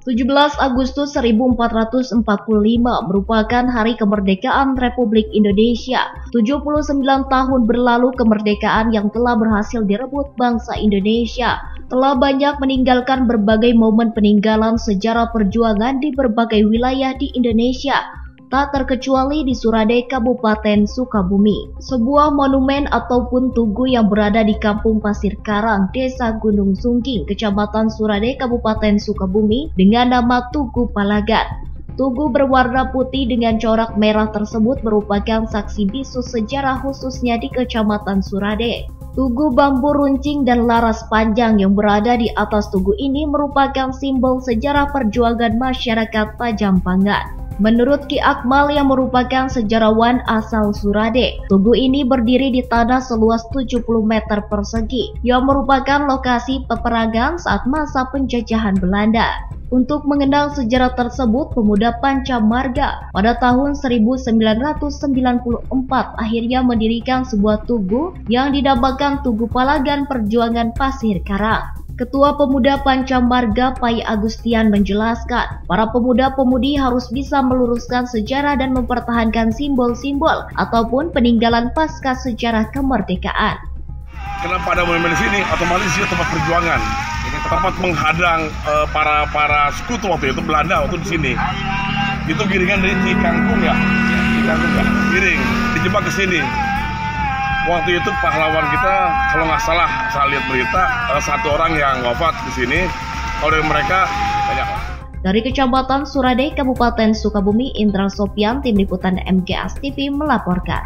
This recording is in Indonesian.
17 Agustus 1445 merupakan hari kemerdekaan Republik Indonesia. 79 tahun berlalu kemerdekaan yang telah berhasil direbut bangsa Indonesia telah banyak meninggalkan berbagai momen peninggalan sejarah perjuangan di berbagai wilayah di Indonesia, tak terkecuali di Surade, Kabupaten Sukabumi. Sebuah monumen ataupun tugu yang berada di Kampung Pasir Karang, Desa Gunung Sungging, Kecamatan Surade, Kabupaten Sukabumi dengan nama Tugu Palagan. Tugu berwarna putih dengan corak merah tersebut merupakan saksi bisu sejarah khususnya di Kecamatan Surade. Tugu bambu runcing dan laras panjang yang berada di atas tugu ini merupakan simbol sejarah perjuangan masyarakat Pajampangan. Menurut Ki Akmal yang merupakan sejarawan asal Surade, tugu ini berdiri di tanah seluas 70 meter persegi yang merupakan lokasi peperangan saat masa penjajahan Belanda. Untuk mengenang sejarah tersebut, pemuda Pancamarga pada tahun 1994 akhirnya mendirikan sebuah tugu yang dinamakan Tugu Palagan Perjuangan Pasir Karang. Ketua Pemuda Pancamarga Pai Agustian menjelaskan, para pemuda-pemudi harus bisa meluruskan sejarah dan mempertahankan simbol-simbol ataupun peninggalan pasca sejarah kemerdekaan. Kenapa ada monumen di sini? Otomatis di sini tempat perjuangan, tempat menghadang para sekutu waktu itu Belanda waktu di sini. Itu giringan dari Cikangkung ya, giring dijebak ke sini. Waktu itu pahlawan kita, kalau nggak salah, saya lihat berita, satu orang yang wafat di sini. Kalau dari mereka banyak. Dari Kecamatan Surade, Kabupaten Sukabumi, Indra Sopian, Tim Liputan MGS TV melaporkan.